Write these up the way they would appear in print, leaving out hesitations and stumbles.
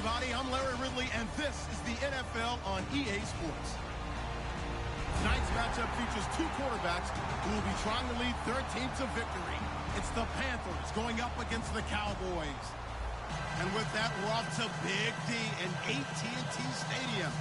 everybody. I'm Larry Ridley, and this is the NFL on EA Sports. Tonight's matchup features two quarterbacks who will be trying to lead their team to victory. It's the Panthers going up against the Cowboys. And with that, we're off to Big D in AT&T Stadium,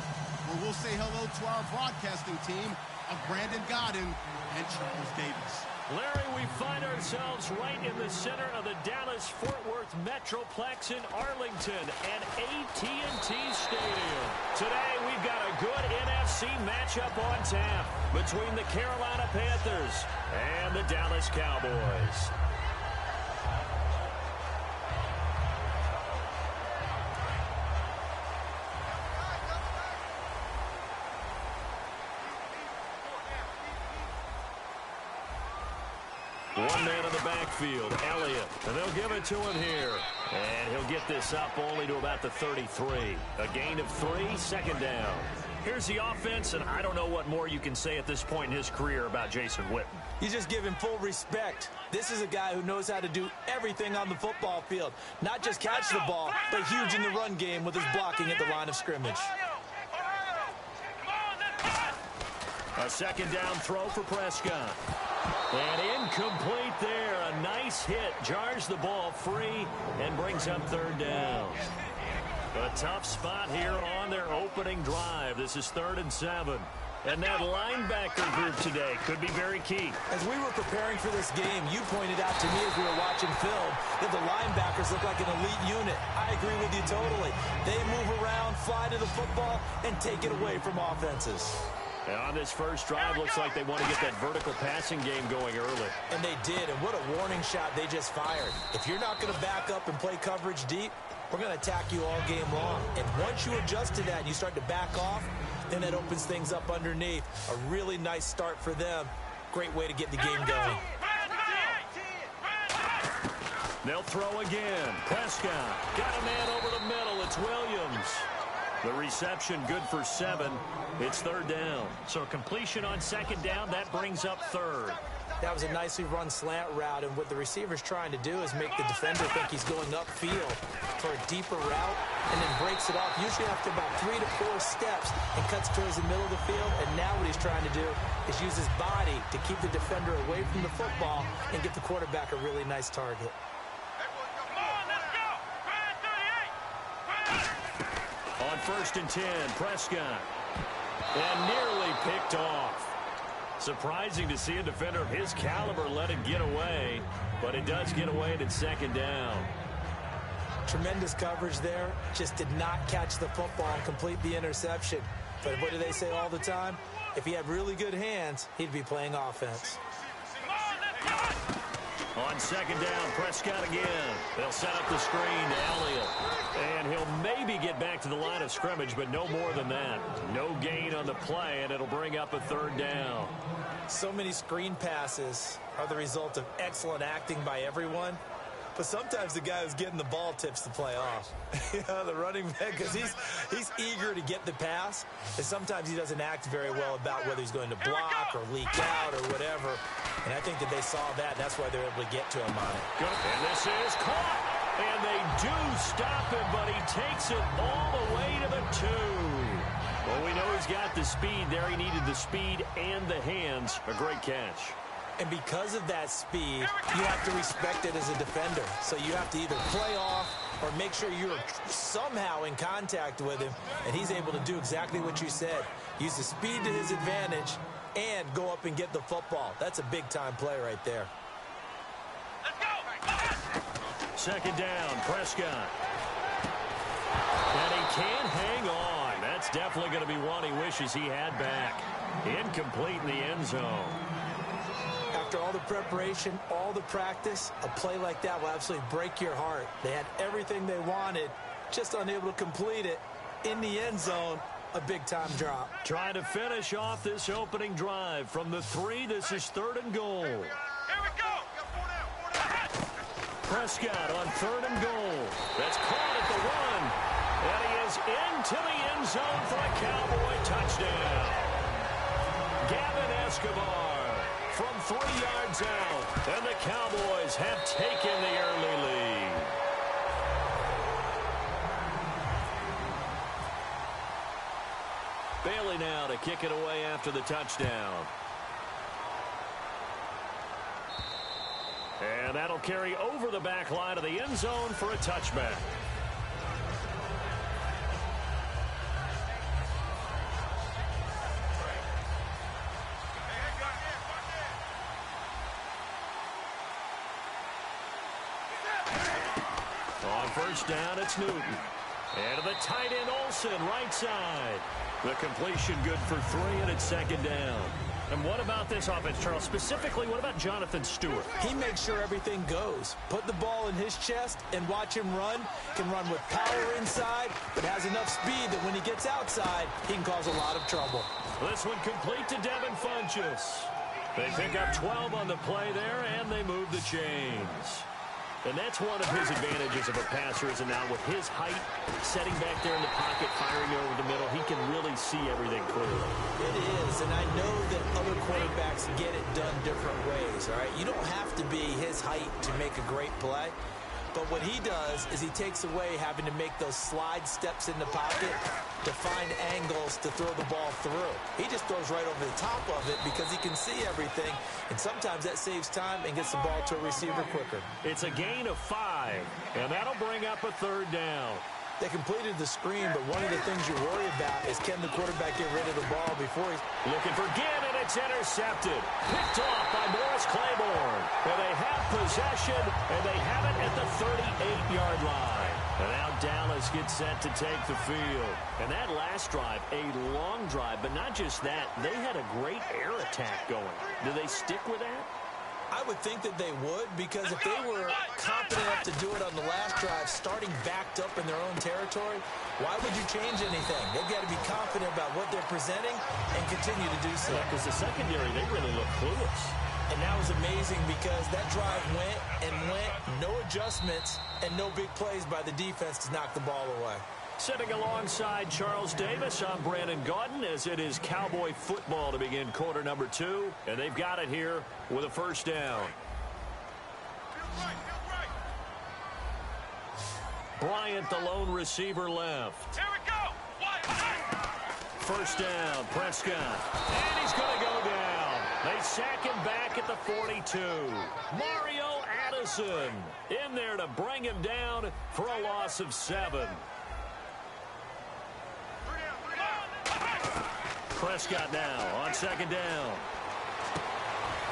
where we'll say hello to our broadcasting team of Brandon Godden and Charles Davis. Larry, we find ourselves right in the center of the Dallas-Fort Worth Metroplex in Arlington and AT&T Stadium. Today, we've got a good NFC matchup on tap between the Carolina Panthers and the Dallas Cowboys. One man in the backfield, Elliott, and they'll give it to him here. And he'll get this up only to about the 33. A gain of 3, second down. Here's the offense, and I don't know what more you can say at this point in his career about Jason Witten. You just give him full respect. This is a guy who knows how to do everything on the football field. Not just catch the ball, but huge in the run game with his blocking at the line of scrimmage. A second down throw for Prescott. And incomplete there. A nice hit. Jars the ball free and brings up third down. A tough spot here on their opening drive. This is 3rd and 7. And that linebacker group today could be very key. As we were preparing for this game, you pointed out to me as we were watching film that the linebackers look like an elite unit. I agree with you totally. They move around, fly to the football, and take it away from offenses. And on this first drive, looks like they want to get that vertical passing game going early. And they did, and what a warning shot they just fired. If you're not going to back up and play coverage deep, we're going to attack you all game long. And once you adjust to that and you start to back off, then that opens things up underneath. A really nice start for them. Great way to get the game going. They'll throw again. Prescott got a man over the middle. It's Williams. The reception good for 7. It's 3rd down. So completion on 2nd down, that brings up 3rd. That was a nicely run slant route, and what the receiver's trying to do is make the defender think he's going upfield for a deeper route and then breaks it off, usually after about 3 to 4 steps, and cuts towards the middle of the field. And now what he's trying to do is use his body to keep the defender away from the football and get the quarterback a really nice target. On 1st and 10, Prescott. And nearly picked off. Surprising to see a defender of his caliber let it get away, but it does get away and it's 2nd down. Tremendous coverage there. Just did not catch the football and complete the interception. But what do they say all the time? If he had really good hands, he'd be playing offense. On 2nd down, Prescott again. They'll set up the screen to Elliott. And he'll maybe get back to the line of scrimmage, but no more than that. No gain on the play, and it'll bring up a 3rd down. So many screen passes are the result of excellent acting by everyone. But sometimes the guy who's getting the ball tips the play off. The running back, because he's eager to get the pass. And sometimes he doesn't act very well about whether he's going to block or leak out or whatever. And I think that they saw that. That's why they're able to get to him on it. And this is caught. And they do stop him, but he takes it all the way to the 2. Well, we know he's got the speed there. He needed the speed and the hands. A great catch. And because of that speed, you have to respect it as a defender. So you have to either play off or make sure you're somehow in contact with him. And he's able to do exactly what you said. Use the speed to his advantage and go up and get the football. That's a big-time play right there. Let's go! 2nd down, Prescott. And he can't hang on. That's definitely going to be one he wishes he had back. Incomplete in the end zone. After all the preparation, all the practice, a play like that will absolutely break your heart. They had everything they wanted, just unable to complete it. In the end zone, a big-time drop. Trying to finish off this opening drive from the 3. This is 3rd and goal. Here we go. Prescott on 3rd and goal. That's caught at the 1. And he is into the end zone for a Cowboy touchdown. Gavin Escobar from 3 yards out. And the Cowboys have taken the early lead. Bailey now to kick it away after the touchdown. And that'll carry over the back line of the end zone for a touchback. On first down, it's Newton. And to the tight end, Olsen, right side. The completion good for 3, and it's second down. And what about this offense, Charles? Specifically, what about Jonathan Stewart? He makes sure everything goes. Put the ball in his chest and watch him run. Can run with power inside, but has enough speed that when he gets outside, he can cause a lot of trouble. This one complete to Devin Funchess. They pick up 12 on the play there, and they move the chains. And that's one of his advantages of a passer, is now with his height, setting back there in the pocket, firing over the middle, he can really see everything clearly. It is, and I know that other quarterbacks get it done different ways, all right? You don't have to be his height to make a great play. But what he does is he takes away having to make those slide steps in the pocket to find angles to throw the ball through. He just throws right over the top of it because he can see everything, and sometimes that saves time and gets the ball to a receiver quicker. It's a gain of 5, and that'll bring up a third down. They completed the screen, but one of the things you worry about is can the quarterback get rid of the ball before he's looking for Ginn, and it's intercepted. Picked off by Morris Claiborne. And they have possession, and they have it at the 38-yard line. And now Dallas gets set to take the field. And that last drive, a long drive, but not just that. They had a great air attack going. Do they stick with that? I would think that they would, because if they were confident enough to do it on the last drive, starting backed up in their own territory, why would you change anything? They've got to be confident about what they're presenting and continue to do so. Because the secondary, they really look clueless. And that was amazing because that drive went and went, no adjustments, and no big plays by the defense to knock the ball away. Sitting alongside Charles Davis, I'm Brandon Gaudin, as it is Cowboy football to begin quarter number 2. And they've got it here with a first down. Bryant, the lone receiver, left. Here we go. First down, Prescott. And he's going to go down. They sack him back at the 42. Mario Addison in there to bring him down for a loss of 7. Prescott now on second down.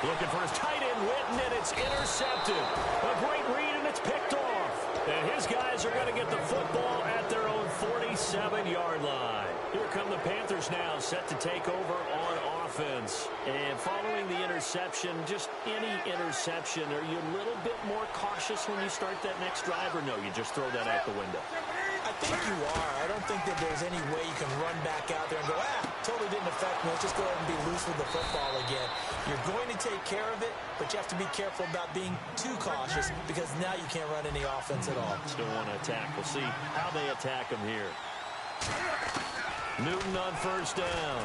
Looking for his tight end, Witten, and it's intercepted. A great read, and it's picked off. And his guys are going to get the football at their own 47-yard line. Here come the Panthers now, set to take over on offense. And following the interception, just any interception, are you a little bit more cautious when you start that next drive, or no, you just throw that out the window? I think you are. I don't think that there's any way you can run back out there and go, totally didn't affect me. Let's just go ahead and be loose with the football again. You're going to take care of it, but you have to be careful about being too cautious because now you can't run any offense at all. Still want to attack. We'll see how they attack him here. Newton on first down.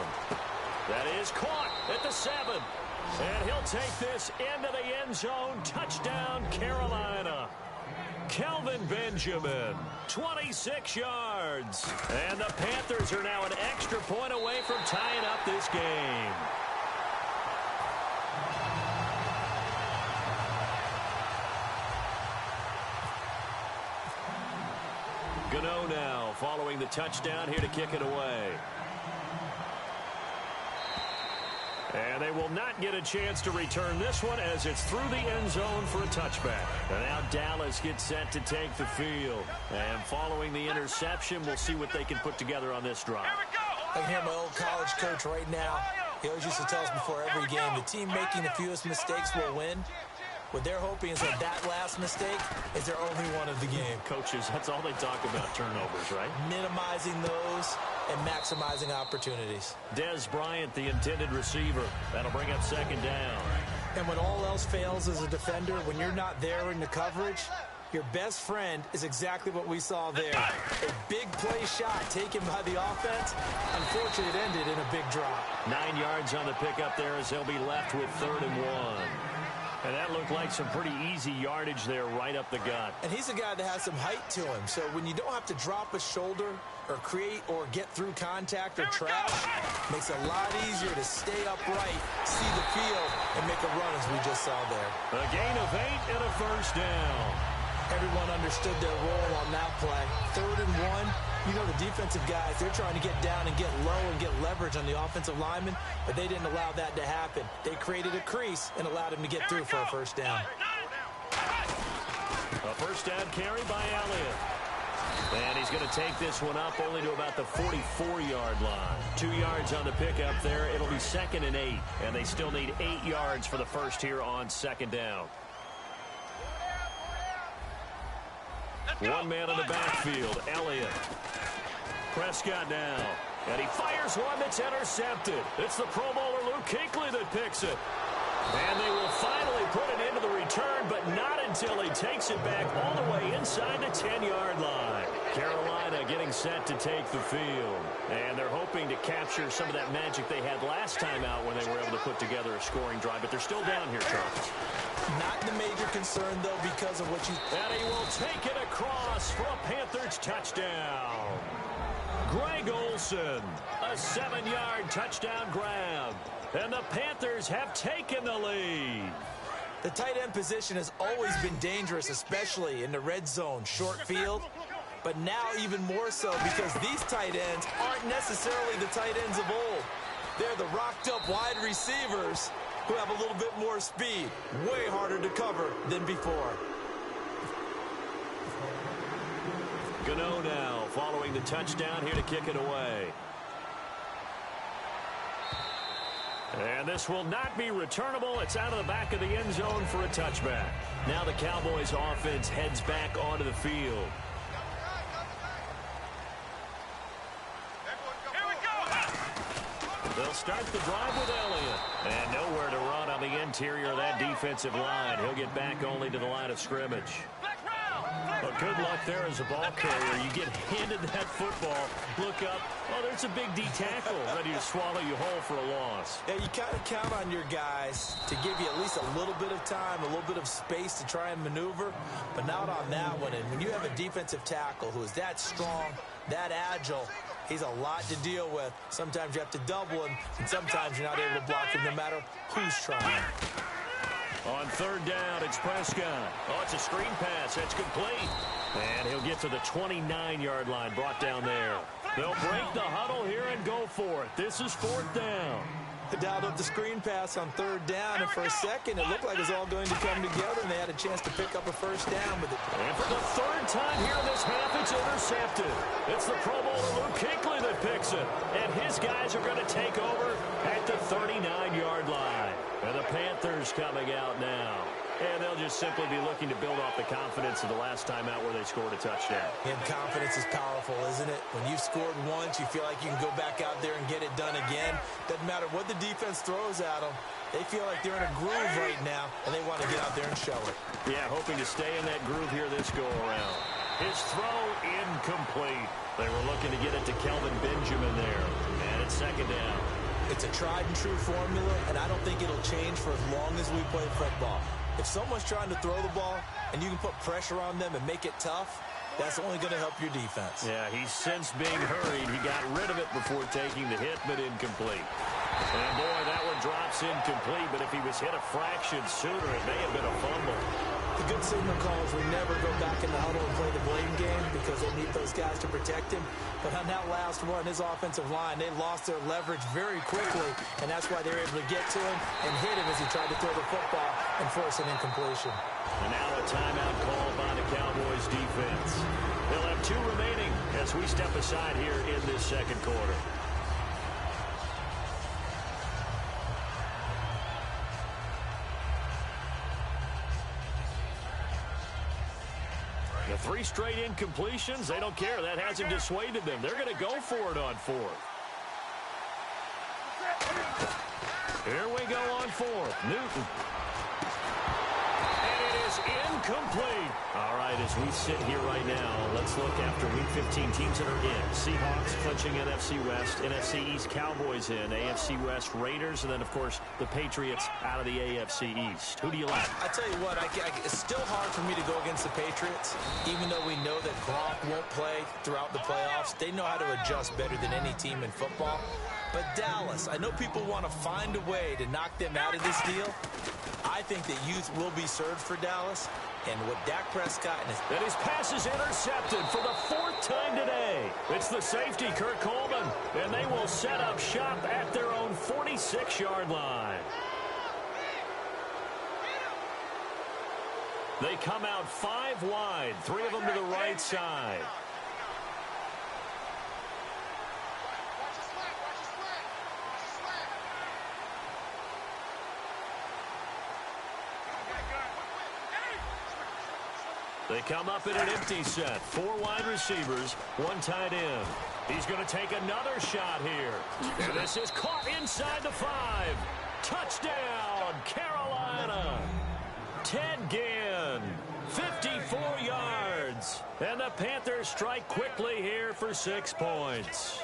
That is caught at the 7. And he'll take this into the end zone. Touchdown, Carolina. Kelvin Benjamin, 26 yards. And the Panthers are now an extra point away from tying up this game. Gano now following the touchdown here to kick it away. And they will not get a chance to return this one as it's through the end zone for a touchback. And now Dallas gets set to take the field. And following the interception, we'll see what they can put together on this drive. I can hear my old college coach right now. He always used to tell us before every game, the team making the fewest mistakes will win. What they're hoping is that last mistake is their only one of the game. Coaches, that's all they talk about, turnovers, right? Minimizing those and maximizing opportunities. Dez Bryant, the intended receiver. That'll bring up second down. And when all else fails as a defender, when you're not there in the coverage, your best friend is exactly what we saw there. A big play shot taken by the offense. Unfortunately, it ended in a big drop. 9 yards on the pickup there as they'll be left with 3rd and 1. And that looked like some pretty easy yardage there right up the gut. And he's a guy that has some height to him. So when you don't have to drop a shoulder or create or get through contact or trash, makes it a lot easier to stay upright, see the field, and make a run as we just saw there. A gain of 8 and a first down. Everyone understood their role on that play. 3rd and 1. You know the defensive guys, they're trying to get down and get low and get leverage on the offensive lineman, but they didn't allow that to happen. They created a crease and allowed him to get through for a first down. A first down carry by Elliott. And he's going to take this one up only to about the 44-yard line. 2 yards on the pickup there. It'll be 2nd and 8, and they still need 8 yards for the first here on 2nd down. One man in the backfield, Elliott. Prescott now, and he fires one that's intercepted. It's the Pro Bowler Luke Kuechly that picks it. And they will finally put it into the return, but not until he takes it back all the way inside the 10-yard line. Carolina getting set to take the field. And they're hoping to capture some of that magic they had last time out when they were able to put together a scoring drive, but they're still down here, Charles. Not the major concern, though, because of what you... And he will take it across for a Panthers touchdown. Greg Olsen, a 7-yard touchdown grab. And the Panthers have taken the lead. The tight end position has always been dangerous, especially in the red zone, short field. But now even more so because these tight ends aren't necessarily the tight ends of old. They're the rocked-up wide receivers who have a little bit more speed. Way harder to cover than before. Gano now following the touchdown here to kick it away. And this will not be returnable. It's out of the back of the end zone for a touchback. Now the Cowboys offense heads back onto the field. They'll start the drive with Elliott. And nowhere to run on the interior of that defensive line. He'll get back only to the line of scrimmage. But good luck there as a ball carrier. You get handed that football, look up, oh, there's a big D tackle ready to swallow you whole for a loss. Yeah, you kind of count on your guys to give you at least a little bit of time, a little bit of space to try and maneuver, but not on that one. And when you have a defensive tackle who is that strong, that agile, he's a lot to deal with. Sometimes you have to double him, and sometimes you're not able to block him no matter who's trying. On 3rd down, it's Prescott. Oh, it's a screen pass. That's complete. And he'll get to the 29-yard line, brought down there. They'll break the huddle here and go for it. This is 4th down. They dialed up the screen pass on 3rd down, and for a second, it looked like it was all going to come together, and they had a chance to pick up a first down with it. And for the 3rd time here in this half, it's intercepted. It's the Pro Bowler Luke Kuechly that picks it, and his guys are going to take over at the 39-yard line. And the Panthers coming out now. And they'll just simply be looking to build off the confidence of the last time out where they scored a touchdown. And confidence is powerful, isn't it? When you've scored once, you feel like you can go back out there and get it done again. Doesn't matter what the defense throws at them. They feel like they're in a groove right now, and they want to get out there and show it. Yeah, hoping to stay in that groove here this go-around. His throw incomplete. They were looking to get it to Kelvin Benjamin there. And it's 2nd down. It's a tried-and-true formula, and I don't think it'll change for as long as we play football. If someone's trying to throw the ball and you can put pressure on them and make it tough, that's only going to help your defense. Yeah, he's since being hurried. He got rid of it before taking the hit, but incomplete. And boy, that one drops incomplete, but if he was hit a fraction sooner, it may have been a fumble. The good signal calls will never go back in the huddle and play the blame game because they need those guys to protect him. But on that last one, his offensive line, they lost their leverage very quickly, and that's why they were able to get to him and hit him as he tried to throw the football and force an incompletion. And now a timeout called by the Cowboys defense. They'll have 2 remaining as we step aside here in this 2nd quarter. The 3 straight incompletions, they don't care. That hasn't dissuaded them. They're going to go for it on 4th. Here we go on 4th. Newton. And it is incomplete. All right, as we sit here right now, let Let's look after Week 15 teams that are in. Seahawks clinching NFC West, NFC East Cowboys in, AFC West Raiders, and then, of course, the Patriots out of the AFC East. Who do you like? I tell you what, it's still hard for me to go against the Patriots, even though we know that Gronk won't play throughout the playoffs. They know how to adjust better than any team in football. But Dallas, I know people want to find a way to knock them out of this deal. I think that youth will be served for Dallas. And what Dak Prescott and his pass is intercepted for the 4th time today. It's the safety, Kurt Coleman, and they will set up shop at their own 46-yard line. They come out 5 wide, 3 of them to the right side. They come up in an empty set. 4 wide receivers, 1 tight end. He's going to take another shot here. And this is caught inside the 5. Touchdown, Carolina. Ted Ginn, 54 yards. And the Panthers strike quickly here for 6 points.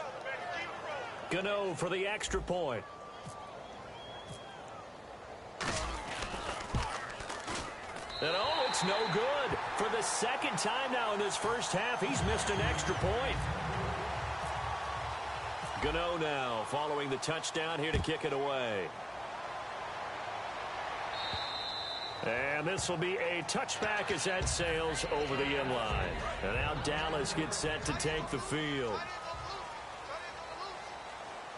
Gano for the extra point. And oh, it's no good. For the 2nd time now in this first half, he's missed an extra point. Gano now following the touchdown here to kick it away. And this will be a touchback as that sails over the inline. And now Dallas gets set to take the field.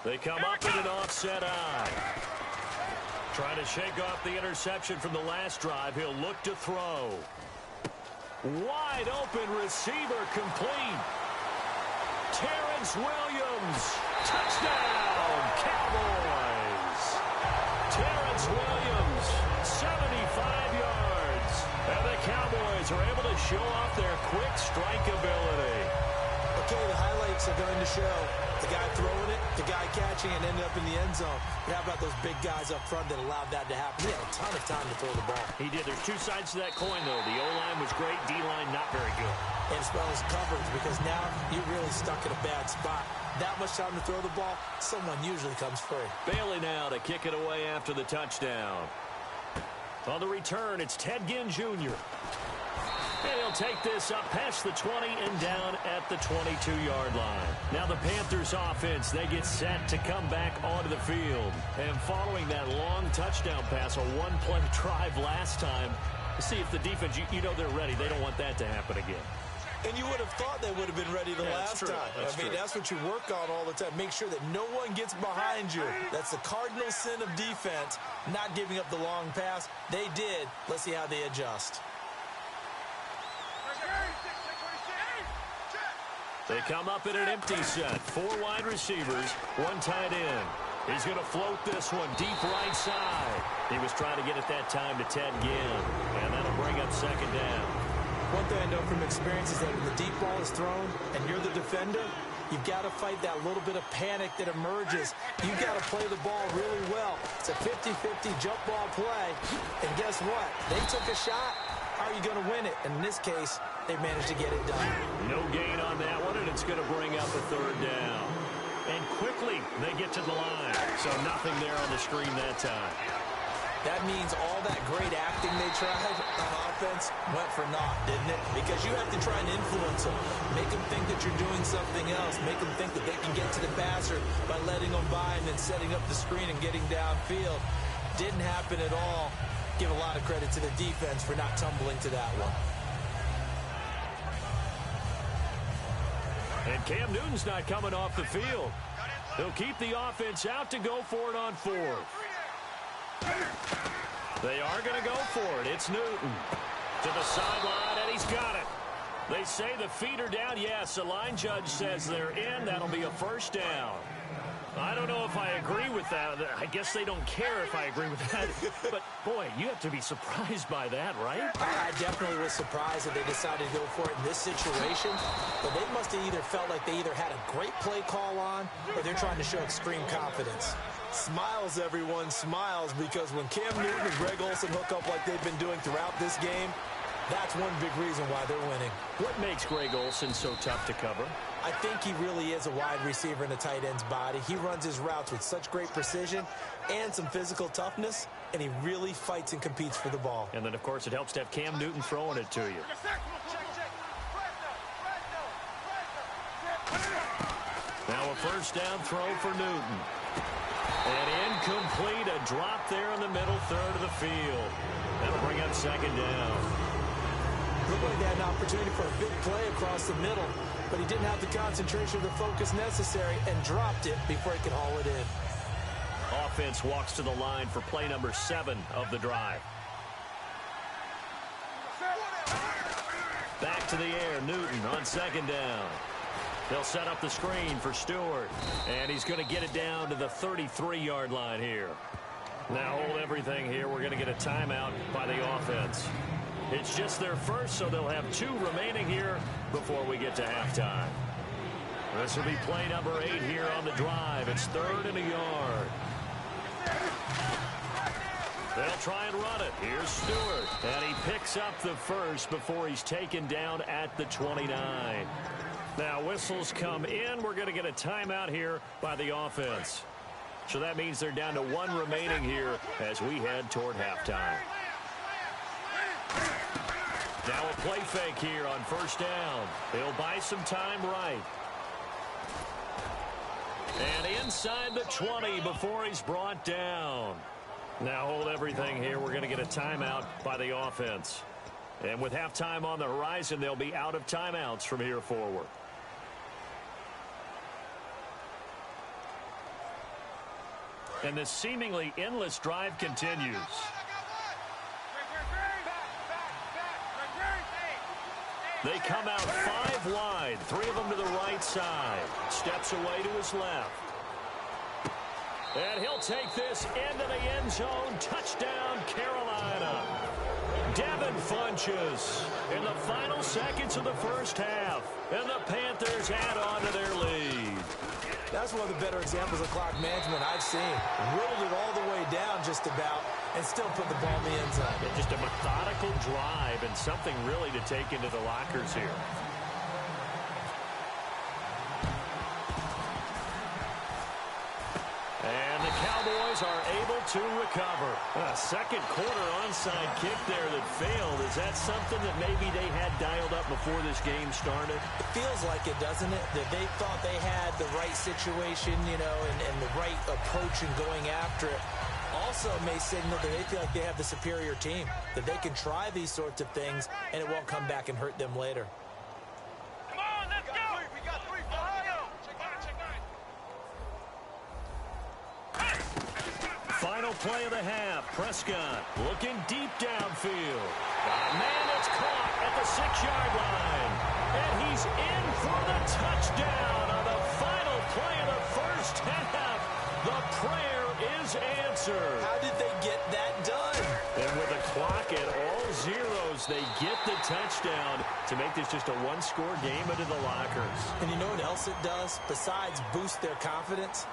They come up in an offset eye. Trying to shake off the interception from the last drive. He'll look to throw. Wide open receiver complete. Terrence Williams. Touchdown, Cowboys. Terrence Williams, 75 yards. And the Cowboys are able to show off their quick strike ability. Okay, the highlights are going to show the guy throwing it, the guy catching it, ended up in the end zone. But how about those big guys up front that allowed that to happen? He had a ton of time to throw the ball. He did. There's 2 sides to that coin, though. The O-line was great. D-line not very good. And as well as coverage, because now you're really stuck in a bad spot. That much time to throw the ball, someone usually comes free. Bailey now to kick it away after the touchdown. On the return, it's Ted Ginn Jr. And he'll take this up past the 20 and down at the 22-yard line. Now the Panthers offense, they get set to come back onto the field. And following that long touchdown pass, a 1-play drive last time, see if the defense, you know they're ready. They don't want that to happen again. And you would have thought they would have been ready the last time. That's what you work on all the time. Make sure that no one gets behind you. That's the cardinal sin of defense, not giving up the long pass. They did. Let's see how they adjust. They come up in an empty set. 4 wide receivers, 1 tight end. He's going to float this one deep right side. He was trying to get it that time to Ted Ginn. And that'll bring up 2nd down. One thing I know from experience is that when the deep ball is thrown and you're the defender, you've got to fight that little bit of panic that emerges. You've got to play the ball really well. It's a 50-50 jump ball play. And guess what? They took a shot. How are you going to win it? And in this case, they managed to get it done. No gain on that one, and it's going to bring up a 3rd down. And quickly, they get to the line. So nothing there on the screen that time. That means all that great acting they tried on offense went for naught, didn't it? Because you have to try and influence them. Make them think that you're doing something else. Make them think that they can get to the passer by letting them by and then setting up the screen and getting downfield. Didn't happen at all. Give a lot of credit to the defense for not tumbling to that one. And Cam Newton's not coming off the field. He'll keep the offense out to go for it on 4th. They are going to go for it. It's Newton to the sideline, and he's got it. They say the feet are down. Yes, the line judge says they're in. That'll be a 1st down. I don't know if I agree with that. I guess they don't care if I agree with that. But, boy, you have to be surprised by that, right? I definitely was surprised that they decided to go for it in this situation. But they must have either felt like they either had a great play call on or they're trying to show extreme confidence. Smiles, everyone, smiles, because when Cam Newton and Greg Olsen hook up like they've been doing throughout this game, That's one big reason why they're winning. What makes Greg Olsen so tough to cover? I think he really is a wide receiver in a tight end's body. He runs his routes with such great precision and some physical toughness, and he really fights and competes for the ball. And then, of course, it helps to have Cam Newton throwing it to you. Now a first down throw for Newton. And incomplete, a drop there in the middle third of the field. That'll bring up second down. Looked like they had an opportunity for a big play across the middle, but he didn't have the concentration or the focus necessary and dropped it before he could haul it in. Offense walks to the line for play number 7 of the drive. Back to the air, Newton on second down. They'll set up the screen for Stewart, and he's going to get it down to the 33-yard line here. Now hold everything here. We're going to get a timeout by the offense. It's just their first, so they'll have 2 remaining here before we get to halftime. This will be play number 8 here on the drive. It's 3rd and a yard. They'll try and run it. Here's Stewart, and he picks up the first before he's taken down at the 29. Now whistles come in. We're going to get a timeout here by the offense. So that means they're down to 1 remaining here as we head toward halftime. Now a play fake here on first down. They'll buy some time right. And inside the 20 before he's brought down. Now hold everything here. We're going to get a timeout by the offense. And with halftime on the horizon, they'll be out of timeouts from here forward. And this seemingly endless drive continues. They come out 5 wide, 3 of them to the right side. Steps away to his left. And he'll take this into the end zone. Touchdown, Carolina. Devin Funchess in the final seconds of the first half. And the Panthers add on to their lead. That's one of the better examples of clock management I've seen. Whittled it all the way down just about and still put the ball in the end zone. Just a methodical drive and something really to take into the lockers here. And the Cowboys are able to recover. A second quarter onside kick there that failed. Is that something that maybe they had dialed up before this game started? It feels like it, doesn't it? That they thought they had the right situation, you know, and the right approach in going after it. Also may signal that they feel like they have the superior team, that they can try these sorts of things and it won't come back and hurt them later. Come on, let's go! We got 3 for Ohio! Check mine. Final play of the half. Prescott looking deep downfield. Man, it's caught at the 6-yard line. And he's in for the touchdown on the final play of the first half. The prayer is answered. How did they get that done? And with the clock at all zeros, they get the touchdown to make this just a 1-score game into the lockers. And you know what else it does? Besides boost their confidence,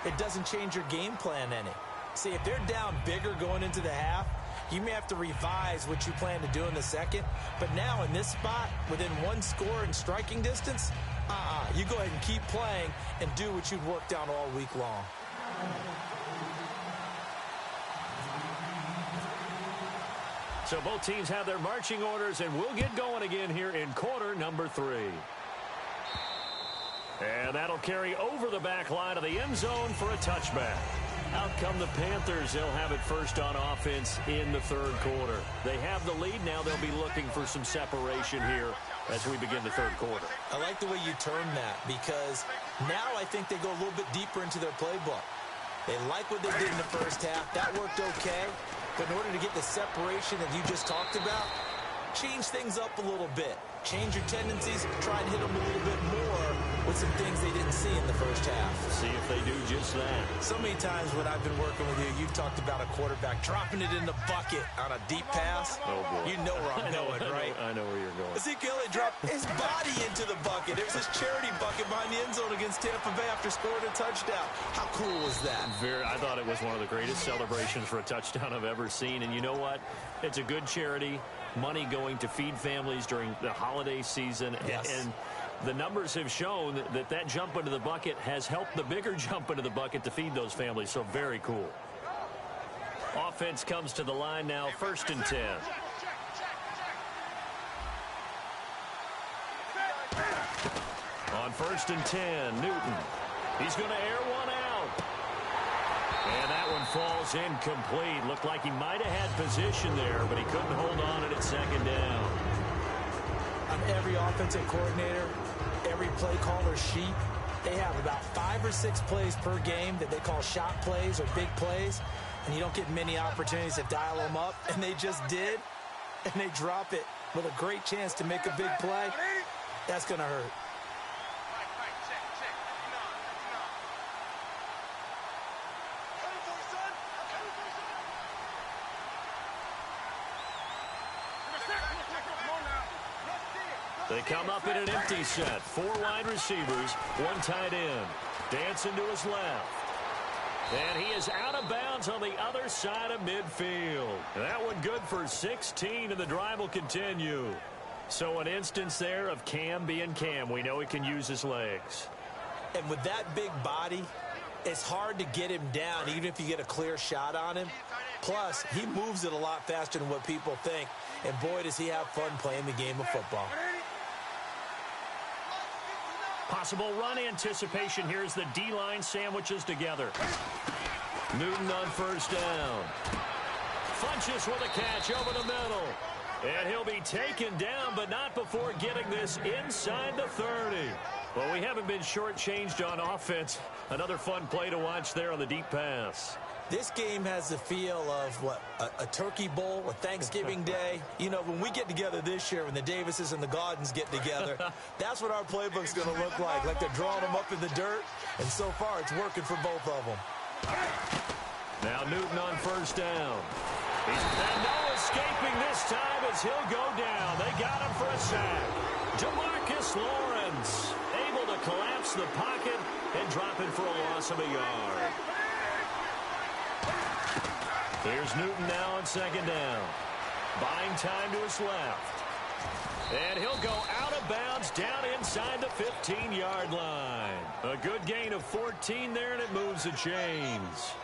it doesn't change your game plan any. See, if they're down bigger going into the half, you may have to revise what you plan to do in the second. But now in this spot, within 1 score in striking distance, you go ahead and keep playing and do what you've worked on all week long. So both teams have their marching orders, and we'll get going again here in quarter number 3. And that'll carry over the back line of the end zone for a touchback. Out come the Panthers. They'll have it first on offense in the 3rd quarter. They have the lead. Now they'll be looking for some separation here as we begin the 3rd quarter. I like the way you term that because now I think they go a little bit deeper into their playbook. They like what they did in the first half. That worked okay. But in order to get the separation that you just talked about, change things up a little bit. Change your tendencies, try and hit them a little bit more with some things they didn't see in the first half. See if they do just that. So many times when I've been working with you, you've talked about a quarterback dropping it in the bucket on a deep pass. Oh, boy. You know where I'm going, right? I know where you're going. Ezekiel dropped his body into the bucket. bucket. There's this charity bucket behind the end zone against Tampa Bay after scoring a touchdown. How cool was that? I thought it was one of the greatest celebrations for a touchdown I've ever seen. And you know what? It's a good charity. Money going to feed families during the holiday season. Yes. And the numbers have shown that jump into the bucket has helped the bigger jump into the bucket to feed those families. So very cool. Offense comes to the line now, 1st and 10. On 1st and 10, Newton. He's going to air one out. And that one falls incomplete. Looked like he might have had position there, but he couldn't hold on at 2nd down. On every offensive coordinator, every play caller sheet, they have about 5 or 6 plays per game that they call shot plays or big plays. And you don't get many opportunities to dial them up. And they just did. And they drop it with a great chance to make a big play. That's going to hurt. They come up in an empty set. 4 wide receivers, 1 tight end. Dancing to his left. And he is out of bounds on the other side of midfield. That one good for 16, and the drive will continue. So an instance there of Cam being Cam. We know he can use his legs. And with that big body, it's hard to get him down, even if you get a clear shot on him. Plus, he moves it a lot faster than what people think. And boy, does he have fun playing the game of football. Possible run anticipation. Here's the D-line sandwiches together. Newton on 1st down. Funches with a catch over the middle. And he'll be taken down, but not before getting this inside the 30. Well, we haven't been shortchanged on offense. Another fun play to watch there on the deep pass. This game has the feel of, what, a turkey bowl, a Thanksgiving day. You know, when we get together this year, when the Davises and the Gaudens get together, that's what our playbook's going to look like. Like they're drawing them up in the dirt, and so far it's working for both of them. Now Newton on 1st down. And no escaping this time as he'll go down. They got him for a sack. Demarcus Lawrence able to collapse the pocket and drop it for a loss of a yard. Here's Newton now on 2nd down. Buying time to his left. And he'll go out of bounds down inside the 15-yard line. A good gain of 14 there, and it moves the chains.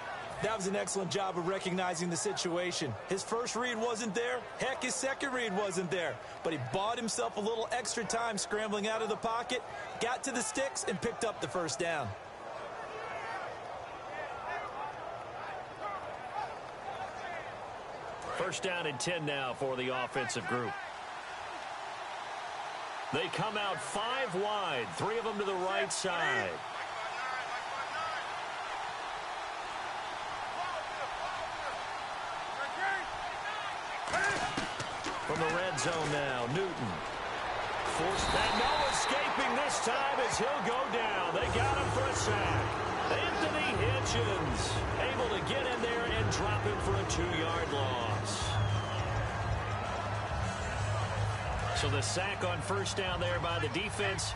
That was an excellent job of recognizing the situation. His first read wasn't there. Heck, his second read wasn't there. But he bought himself a little extra time scrambling out of the pocket, got to the sticks, and picked up the 1st down. First down and 10 now for the offensive group. They come out 5 wide, 3 of them to the right side. From the red zone now, Newton. Forced that, no escaping this time as he'll go down. They got him for a sack. Anthony Hitchens able to get in there and drop him for a 2-yard loss. So the sack on 1st down there by the defense.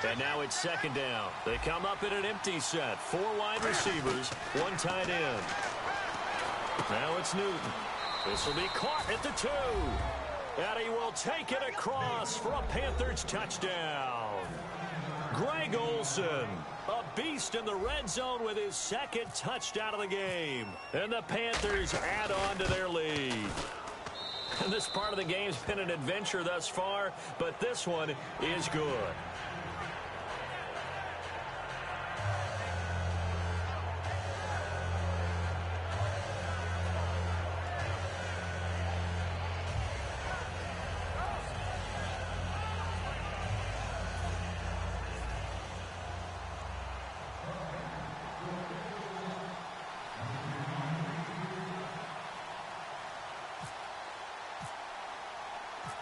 And now it's 2nd down. They come up in an empty set. 4 wide receivers, 1 tight end. Now it's Newton. This will be caught at the 2. And he will take it across for a Panthers touchdown. Greg Olsen, a beast in the red zone with his 2nd touchdown of the game. And the Panthers add on to their lead. And this part of the game's been an adventure thus far, but this one is good.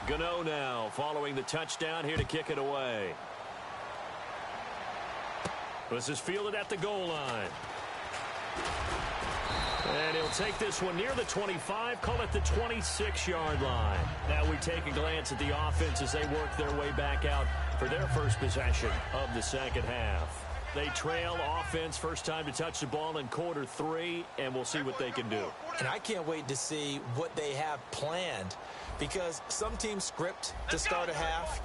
Gano now following the touchdown here to kick it away. This is fielded at the goal line. And he'll take this one near the 25, call it the 26-yard line. Now we take a glance at the offense as they work their way back out for their first possession of the second half. They trail offense, first time to touch the ball in quarter 3, and we'll see what they can do. And I can't wait to see what they have planned, because some teams script to start a half.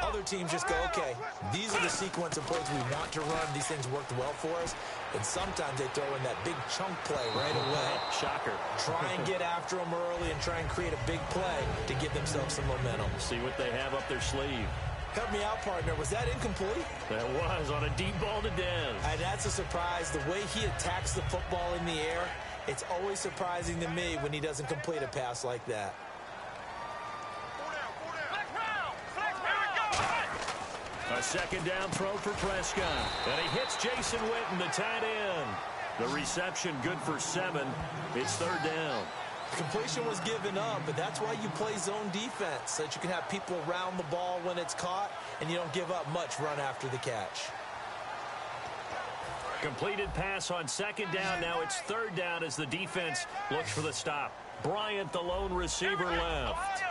Other teams just go, okay, these are the sequence of plays we want to run. These things worked well for us. And sometimes they throw in that big chunk play right away. Shocker. Try and get after them early and try and create a big play to give themselves some momentum. See what they have up their sleeve. Help me out, partner. Was that incomplete? That was on a deep ball to Dez. And that's a surprise. The way he attacks the football in the air, it's always surprising to me when he doesn't complete a pass like that. A second down throw for Prescott. And he hits Jason Witten, the tight end. The reception good for 7. It's third down. Completion was given up, but that's why you play zone defense, so that you can have people around the ball when it's caught, and you don't give up much run after the catch. Completed pass on second down. Now it's third down as the defense looks for the stop. Bryant, the lone receiver, left.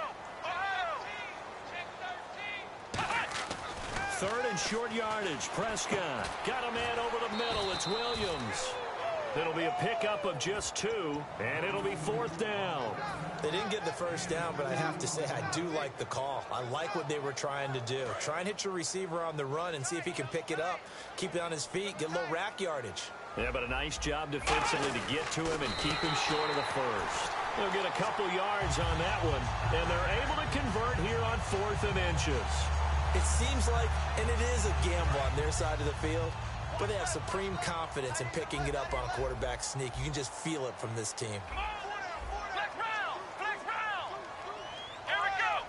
Third and short yardage. Prescott got a man over the middle. It's Williams. It'll be a pickup of just 2, and it'll be fourth down. They didn't get the first down, but I have to say I do like the call. I like what they were trying to do. Try and hit your receiver on the run and see if he can pick it up, keep it on his feet, get a little rack yardage. Yeah, but a nice job defensively to get to him and keep him short of the first. They'll get a couple yards on that one, and they're able to convert here on 4th and inches. It seems like, and it is a gamble on their side of the field, but they have supreme confidence in picking it up on a quarterback sneak. You can just feel it from this team. Flex round! Flex round! Here we go!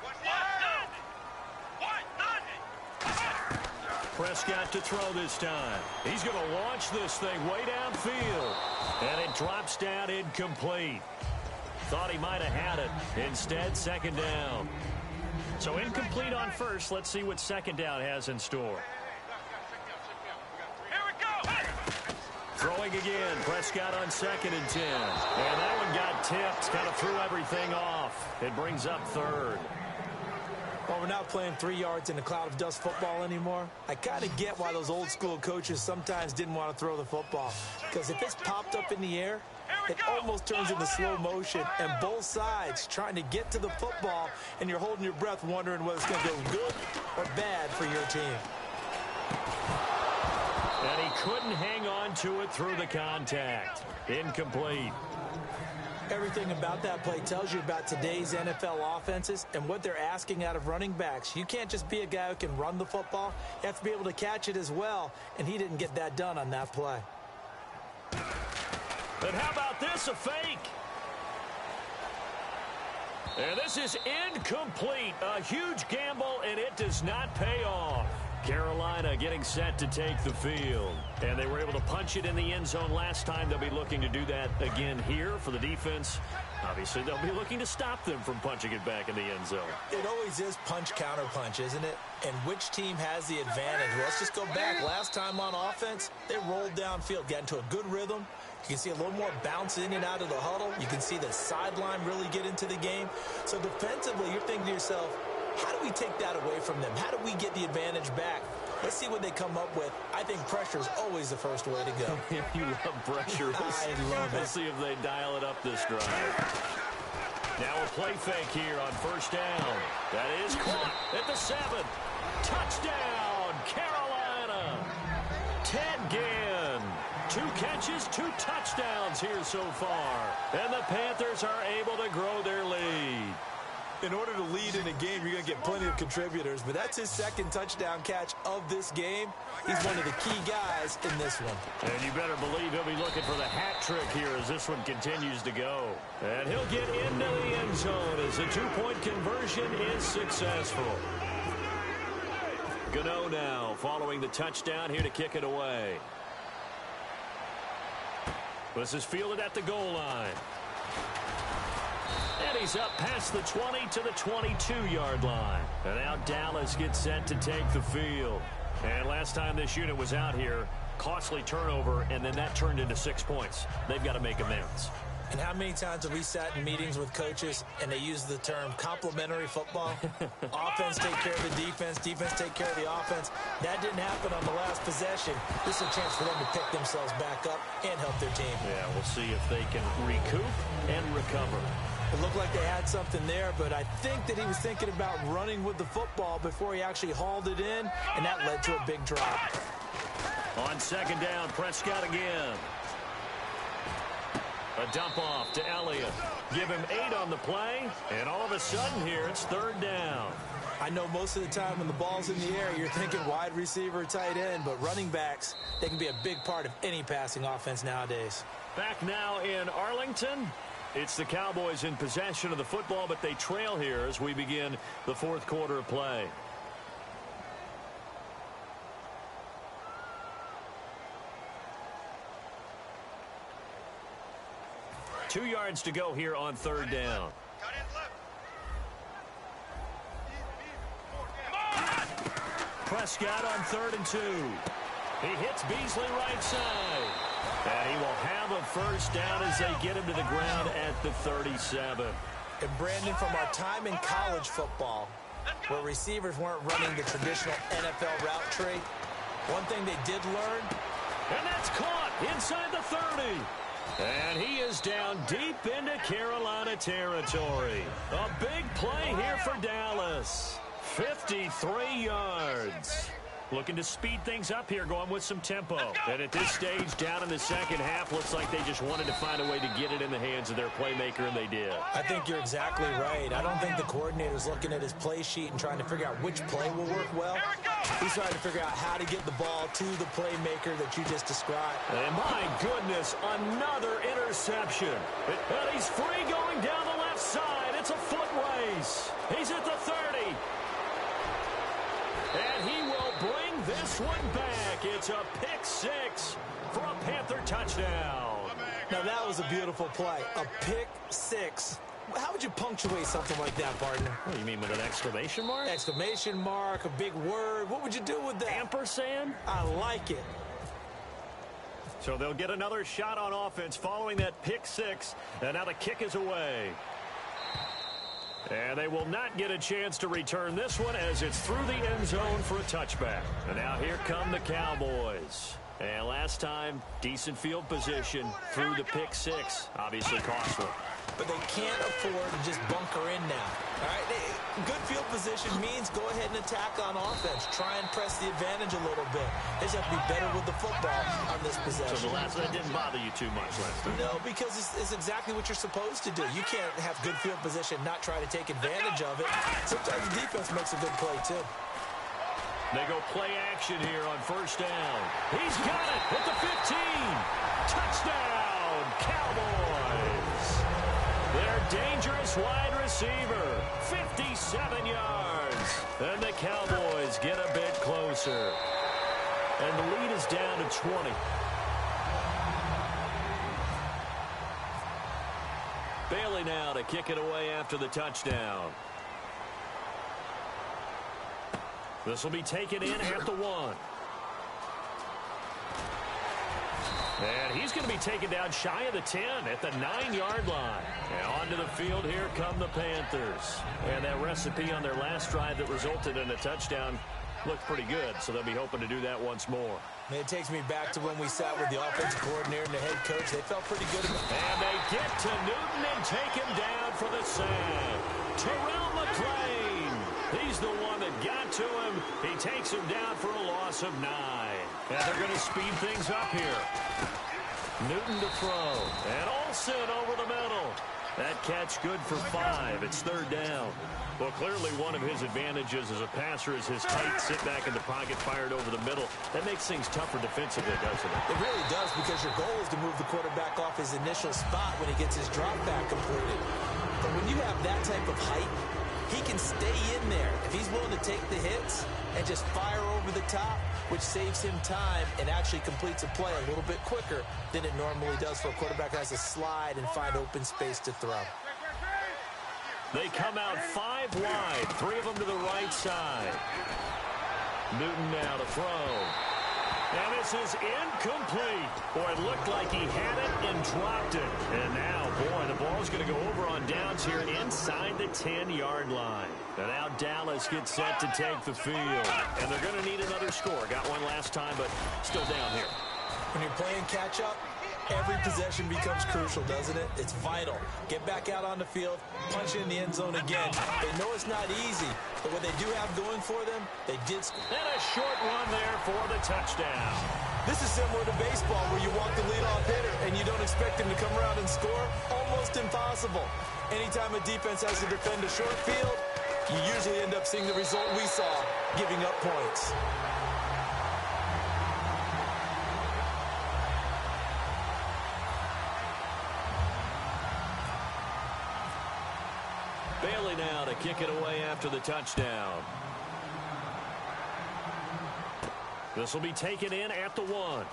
Prescott to throw this time. He's going to launch this thing way downfield. And it drops down incomplete. Thought he might have had it. Instead, second down. So incomplete on first. Let's see what second down has in store. Here we go! Throwing again. Prescott on 2nd and 10. And that one got tipped. Kind of threw everything off. It brings up third. Well, we're not playing 3 yards in a cloud of dust football anymore. I kind of get why those old school coaches sometimes didn't want to throw the football. Because if it's popped up in the air, it almost turns into slow motion, and both sides trying to get to the football, and you're holding your breath wondering whether it's going to go good or bad for your team. And he couldn't hang on to it through the contact. Incomplete. Everything about that play tells you about today's NFL offenses and what they're asking out of running backs. You can't just be a guy who can run the football. You have to be able to catch it as well, and he didn't get that done on that play. And how about this, a fake? And this is incomplete. A huge gamble, and it does not pay off. Carolina getting set to take the field. And they were able to punch it in the end zone last time. They'll be looking to do that again here for the defense. Obviously, they'll be looking to stop them from punching it back in the end zone. It always is punch-counter-punch, isn't it? And which team has the advantage? Well, let's just go back. Last time on offense, they rolled downfield, got into a good rhythm. You can see a little more bounce in and out of the huddle. You can see the sideline really get into the game. So defensively, you're thinking to yourself, how do we take that away from them? How do we get the advantage back? Let's see what they come up with. I think pressure is always the first way to go. You love pressure. I love it. We'll see if they dial it up this drive. Now a play fake here on first down. That is caught at the 7. Touchdown, Carolina. Ted Ginn. 2 catches, 2 touchdowns here so far. And the Panthers are able to grow their lead. In order to lead in a game, you're going to get plenty of contributors, but that's his 2nd touchdown catch of this game. He's one of the key guys in this one. And you better believe he'll be looking for the hat trick here as this one continues to go. And he'll get into the end zone as the 2-point conversion is successful. Gano now following the touchdown here to kick it away. This is fielded at the goal line. And he's up past the 20 to the 22-yard line. And now Dallas gets set to take the field. And last time this unit was out here, costly turnover, and then that turned into 6 points. They've got to make amends. And how many times have we sat in meetings with coaches and they use the term complementary football? Offense take care of the defense, defense take care of the offense. That didn't happen on the last possession. This is a chance for them to pick themselves back up and help their team. Yeah, we'll see if they can recoup and recover. It looked like they had something there, but I think that he was thinking about running with the football before he actually hauled it in, and that led to a big drop. On second down, Prescott again. A dump off to Elliott. Give him 8 on the play, and all of a sudden here it's third down. I know most of the time when the ball's in the air, you're thinking wide receiver, tight end, but running backs, they can be a big part of any passing offense nowadays. Back now in Arlington. It's the Cowboys in possession of the football, but they trail here as we begin the fourth quarter of play. Two yards to go here on third down. Prescott on 3rd and 2. He hits Beasley right side. And he will have a first down as they get him to the ground at the 37. And Brandon, from our time in college football, where receivers weren't running the traditional NFL route tree, one thing they did learn. And that's caught inside the 30. And he is down deep into Carolina territory. A big play here for Dallas. 53 yards. Looking to speed things up here, going with some tempo. And at this stage, down in the second half, looks like they just wanted to find a way to get it in the hands of their playmaker, and they did. I think you're exactly right. I don't think the coordinator's looking at his play sheet and trying to figure out which play will work well. He's trying to figure out how to get the ball to the playmaker that you just described. And my goodness, another interception. And he's free going down the left side. It's a foot race. He's at the 30. And he will bring this one back. It's a pick 6 for a Panther touchdown. Now that was a beautiful play. A pick 6. How would you punctuate something like that, partner? What do you mean, with an exclamation mark? Exclamation mark, a big word. What would you do with that? Ampersand? I like it. So they'll get another shot on offense following that pick 6. And now the kick is away. And they will not get a chance to return this one as it's through the end zone for a touchback. And now here come the Cowboys. And last time, decent field position through the pick 6. Obviously costly. But they can't afford to just bunker in now. All right, good field position means go ahead and attack on offense. Try and press the advantage a little bit. They just have to be better with the football on this possession. So the last one didn't bother you too much last time? No, because it's exactly what you're supposed to do. You can't have good field position, not try to take advantage of it. Sometimes the defense makes a good play, too. They go play action here on first down. He's got it at the 15. Touchdown, Cowboys. Their dangerous wide receiver, 57 yards. And the Cowboys get a bit closer. And the lead is down to 20. Bailey now to kick it away after the touchdown. This will be taken in at the 1. And he's going to be taken down shy of the 10 at the 9-yard line. And onto the field, here come the Panthers. And that recipe on their last drive that resulted in a touchdown looked pretty good, so they'll be hoping to do that once more. Man, it takes me back to when we sat with the offensive coordinator and the head coach. They felt pretty good about it. And they get to Newton and take him down for the sack. Terrell McClain. He's the one that got to him. He takes him down for a loss of 9. And they're going to speed things up here. Newton to throw. And Olsen over the middle. That catch good for 5. It's third down. Well, clearly one of his advantages as a passer is his tight sit back in the pocket fired over the middle. That makes things tougher defensively, doesn't it? It really does, because your goal is to move the quarterback off his initial spot when he gets his drop back completed. But when you have that type of height, he can stay in there if he's willing to take the hits and just fire over the top, which saves him time and actually completes a play a little bit quicker than it normally does for a quarterback who has to slide and find open space to throw. They come out 5 wide, 3 of them to the right side. Newton now to throw. And this is incomplete. Boy, it looked like he had it and dropped it. And now, boy, the ball's going to go over on downs here inside the 10-yard line. And now Dallas gets set to take the field. And they're going to need another score. Got one last time, but still down here. When you're playing catch-up, every possession becomes crucial, doesn't it? It's vital. Get back out on the field, punch in the end zone again. They know it's not easy, but what they do have going for them, they did score. And a short run there for the touchdown. This is similar to baseball where you walk the leadoff hitter and you don't expect him to come around and score. Almost impossible. Anytime a defense has to defend a short field, you usually end up seeing the result we saw, giving up points. Bailey now to kick it away after the touchdown. This will be taken in at the 1.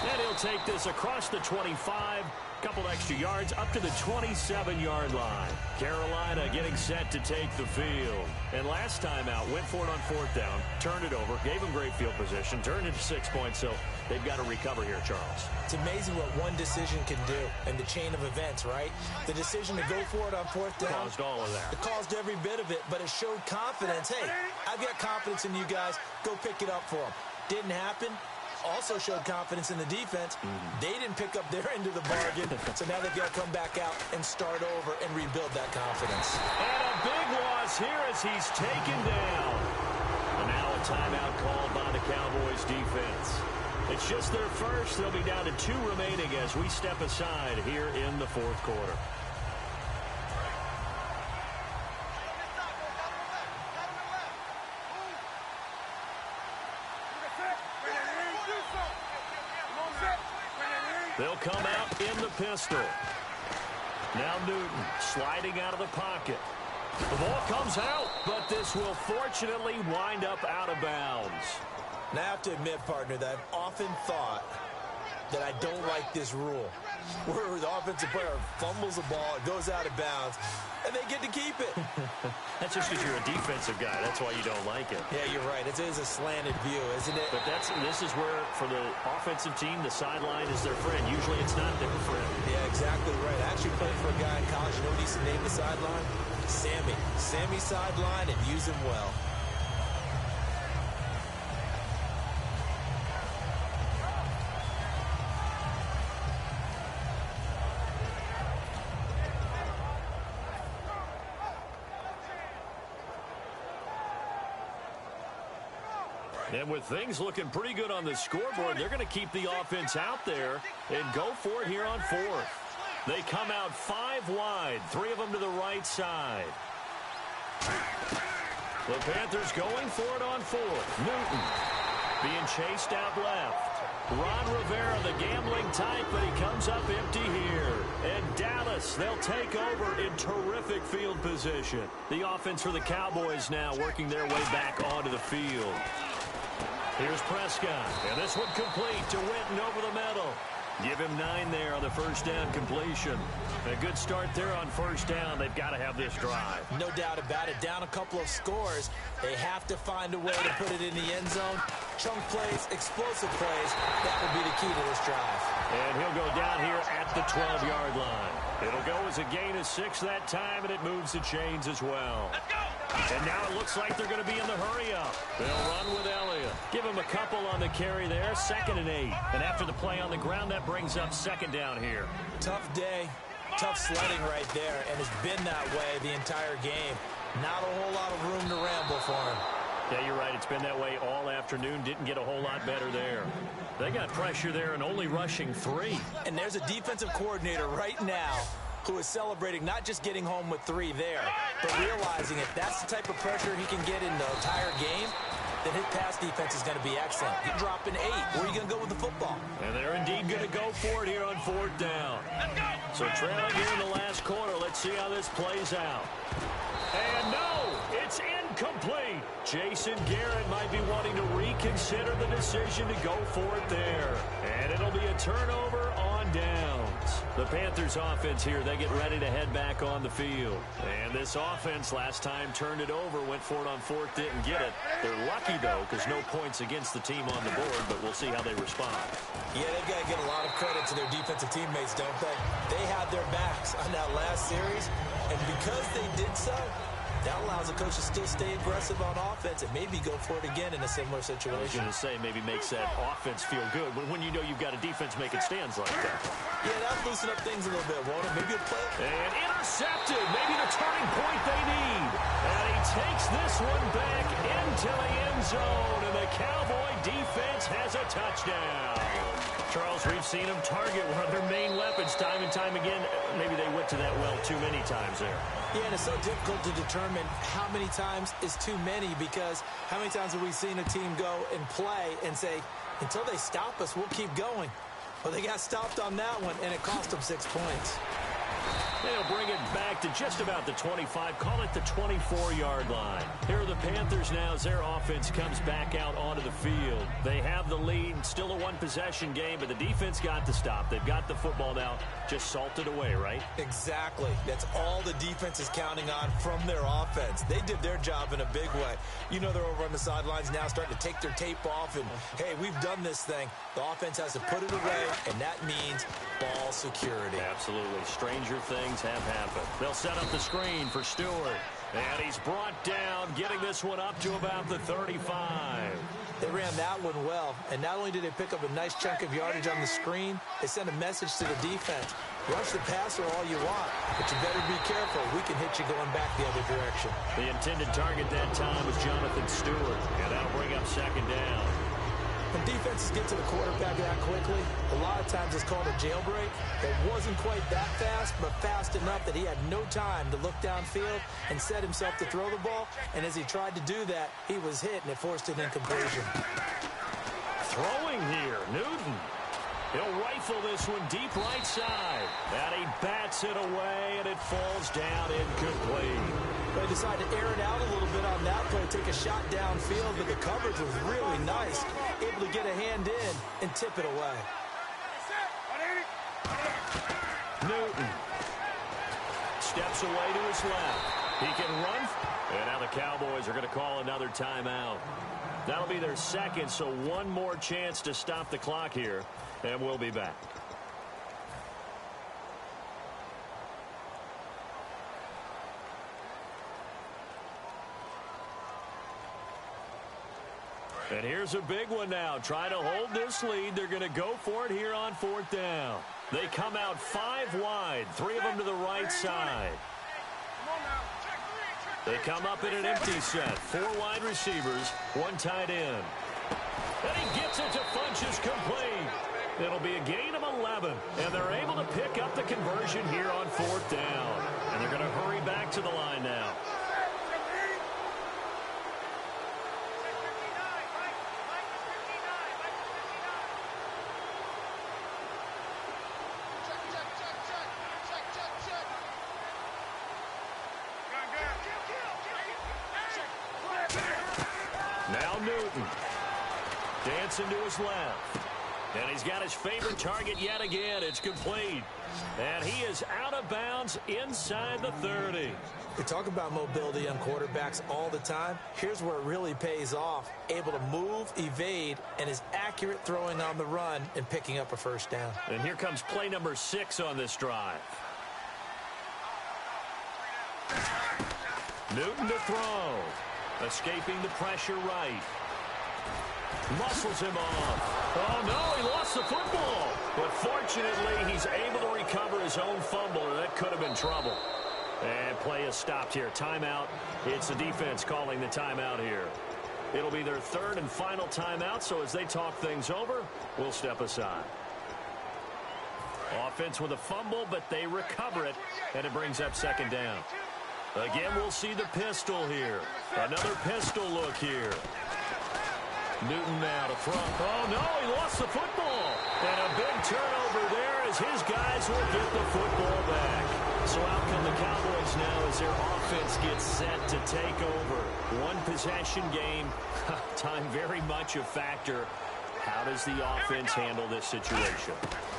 And he'll take this across the 25. Couple extra yards up to the 27-yard line. Carolina getting set to take the field. And last time out, went for it on 4th down, turned it over, gave them great field position, turned it to 6 points, so they've got to recover here, Charles. It's amazing what one decision can do in the chain of events, right? The decision to go for it on 4th down. Caused all of that. It caused every bit of it, but it showed confidence. Hey, I've got confidence in you guys. Go pick it up for them. Didn't happen. Also showed confidence in the defense. They didn't pick up their end of the bargain, so now they've got to come back out and start over and rebuild that confidence. And a big loss here as he's taken down. And now a timeout called by the Cowboys defense. It's just their first. They'll be down to 2 remaining as we step aside here in the 4th quarter. They'll come out in the pistol. Now Newton sliding out of the pocket. The ball comes out, but this will fortunately wind up out of bounds. Now I have to admit, partner, that I've often thought that I don't like this rule, where the offensive player fumbles the ball, it goes out of bounds, and they get to keep it. That's just because you're a defensive guy. That's why you don't like it. Yeah, you're right. It is a slanted view, isn't it? But this is where, for the offensive team, the sideline is their friend. Usually it's not their friend. Yeah, exactly right. I actually played for a guy in college. You know what he used to name the sideline? Sammy. Sammy sideline, and use him well. And with things looking pretty good on the scoreboard, they're going to keep the offense out there and go for it here on 4th. They come out 5 wide, 3 of them to the right side. The Panthers going for it on 4th. Newton being chased out left. Ron Rivera, the gambling type, but he comes up empty here. And Dallas, they'll take over in terrific field position. The offense for the Cowboys now working their way back onto the field. Here's Prescott, and this one complete to Winton over the middle. Give him 9 there on the first down completion. A good start there on first down. They've got to have this drive. No doubt about it. Down a couple of scores. They have to find a way to put it in the end zone. Chunk plays, explosive plays. That will be the key to this drive. And he'll go down here at the 12-yard line. It'll go as a gain of 6 that time, and it moves the chains as well. Let's go. And now it looks like they're going to be in the hurry-up. They'll run with Elliott. Give him a couple on the carry there, 2nd and 8. And after the play on the ground, that brings up 2nd down here. Tough day, tough sledding right there, and it's been that way the entire game. Not a whole lot of room to ramble for him. Yeah, you're right. It's been that way all afternoon. Didn't get a whole lot better there. They got pressure there and only rushing 3. And there's a defensive coordinator right now who is celebrating not just getting home with 3 there, but realizing if that's the type of pressure he can get in the entire game, then his pass defense is going to be excellent. You're dropping 8. Where are you going to go with the football? And they're indeed going to go for it here on 4th down. So trailing here in the last quarter. Let's see how this plays out. And no, it's incomplete. incomplete. Jason Garrett might be wanting to reconsider the decision to go for it there. And it'll be a turnover on downs. The Panthers offense here, they get ready to head back on the field. And this offense last time turned it over, went for it on fourth, didn't get it. They're lucky, though, because no points against the team on the board, but we'll see how they respond. Yeah, they've got to get a lot of credit to their defensive teammates, don't they? They had their backs on that last series, and because they did so, that allows the coach to still stay aggressive on offense and maybe go for it again in a similar situation. I was going to say, maybe makes that offense feel good when you know you've got a defense making stands like that. Yeah, that'll loosen up things a little bit, won't it? Maybe a play. And intercepted. Maybe the turning point they need. And he takes this one back into the end zone, and the Cowboy defense has a touchdown. Charles, we've seen them target one of their main weapons time and time again. Maybe they went to that well too many times there. Yeah, and it's so difficult to determine how many times is too many, because how many times have we seen a team go and play and say, until they stop us, we'll keep going. Well, they got stopped on that one, and it cost them 6 points. They'll bring it back to just about the 25, call it the 24-yard line. Here are the Panthers now as their offense comes back out onto the field. They have the lead, still a one-possession game, but the defense got the stop. They've got the football now, just salted away, right? Exactly. That's all the defense is counting on from their offense. They did their job in a big way. You know they're over on the sidelines now starting to take their tape off, and, hey, we've done this thing. The offense has to put it away, and that means ball security. Absolutely. Stranger things have happened. They'll set up the screen for Stewart. And he's brought down, getting this one up to about the 35. They ran that one well, and not only did they pick up a nice chunk of yardage on the screen, they sent a message to the defense. Rush the passer all you want, but you better be careful. We can hit you going back the other direction. The intended target that time was Jonathan Stewart, and that'll bring up second down. When defenses get to the quarterback that quickly, a lot of times it's called a jailbreak. It wasn't quite that fast, but fast enough that he had no time to look downfield and set himself to throw the ball. And as he tried to do that, he was hit, and it forced an incompletion. Throwing here, Newton. He'll rifle this one deep right side. And he bats it away, and it falls down incomplete. They decided to air it out a little bit on that play, take a shot downfield, but the coverage was really nice. Able to get a hand in and tip it away. Newton steps away to his left. He can run. And now the Cowboys are going to call another timeout. That'll be their second, so one more chance to stop the clock here, and we'll be back. And here's a big one now. Trying to hold this lead. They're going to go for it here on fourth down. They come out 5 wide, 3 of them to the right side. They come up in an empty set. 4 wide receivers, 1 tight end. And he gets it to Funchess complete. It'll be a gain of 11, and they're able to pick up the conversion here on fourth down. And they're going to hurry back to the line now. Now Newton. Dancing to his left. And he's got his favorite target yet again. It's complete. And he is out of bounds inside the 30. We talk about mobility on quarterbacks all the time. Here's where it really pays off. Able to move, evade, and is accurate throwing on the run and picking up a first down. And here comes play number 6 on this drive. Newton to throw. Escaping the pressure right. Muscles him off. Oh, no, he lost the football. But fortunately, he's able to recover his own fumble, and that could have been trouble. And play is stopped here. Timeout. It's the defense calling the timeout here. It'll be their 3rd and final timeout, so as they talk things over, we'll step aside. Offense with a fumble, but they recover it, and it brings up second down. Again, we'll see the pistol here. Another pistol look here. Newton now to throw. Oh, no, he lost the football. And a big turnover there as his guys will get the football back. So out come the Cowboys now as their offense gets set to take over. One possession game. Time very much a factor. How does the offense handle this situation?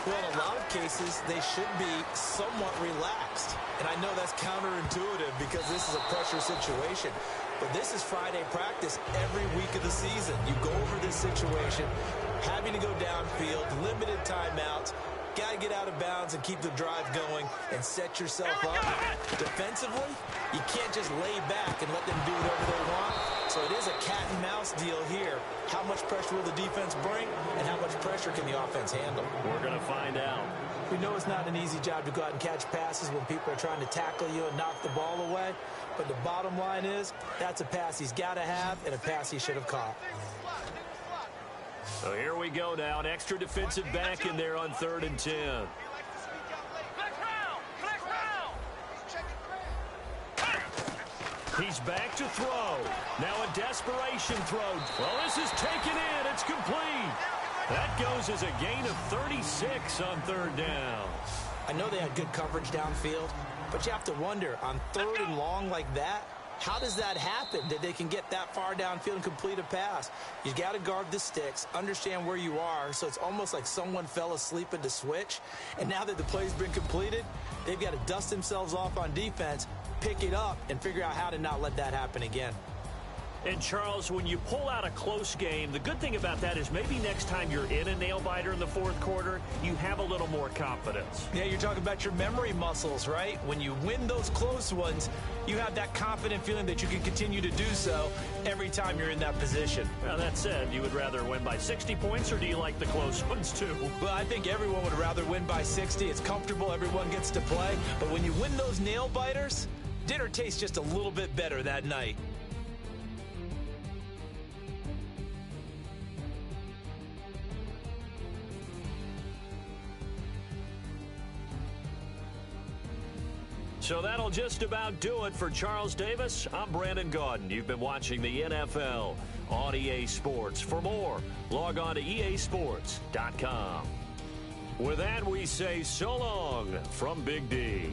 Well, in a lot of cases, they should be somewhat relaxed. And I know that's counterintuitive because this is a pressure situation. But this is Friday practice every week of the season. You go over this situation, having to go downfield, limited timeouts, got to get out of bounds and keep the drive going and set yourself up. Defensively, you can't just lay back and let them do whatever they want. So it is a cat and mouse deal here. How much pressure will the defense bring, and how much pressure can the offense handle? We're going to find out. We know it's not an easy job to go out and catch passes when people are trying to tackle you and knock the ball away. But the bottom line is, that's a pass he's got to have and a pass he should have caught. So here we go now. An extra defensive back in there on 3rd and 10. He's back to throw. Now a desperation throw. Well, this is taken in. It's complete. That goes as a gain of 36 on 3rd down. I know they had good coverage downfield, but you have to wonder, on 3rd and long like that, how does that happen that they can get that far downfield and complete a pass? You got to guard the sticks, understand where you are, so it's almost like someone fell asleep at the switch, and now that the play's been completed, they've got to dust themselves off on defense, pick it up, and figure out how to not let that happen again. And, Charles, when you pull out a close game, the good thing about that is maybe next time you're in a nail-biter in the 4th quarter, you have a little more confidence. Yeah, you're talking about your memory muscles, right? When you win those close ones, you have that confident feeling that you can continue to do so every time you're in that position. Well, that said, you would rather win by 60 points, or do you like the close ones, too? Well, I think everyone would rather win by 60. It's comfortable. Everyone gets to play. But when you win those nail-biters, dinner tastes just a little bit better that night. So that'll just about do it for Charles Davis. I'm Brandon Gaudin. You've been watching the NFL on EA Sports. For more, log on to easports.com. With that, we say so long from Big D.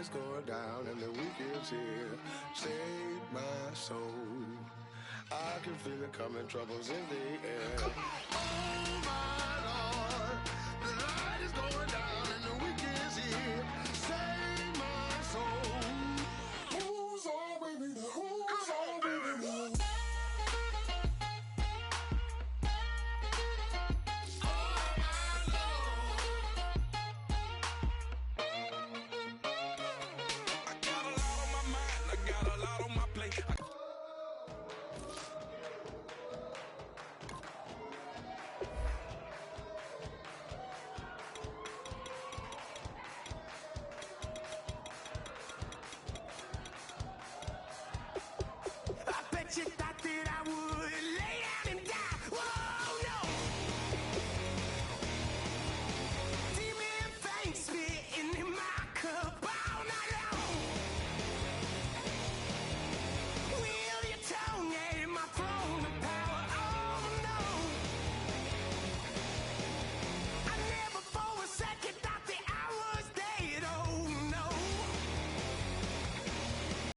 is going down and the weekend's here. Save my soul. I can feel it coming, troubles in the air. Oh my Lord, the light is going down.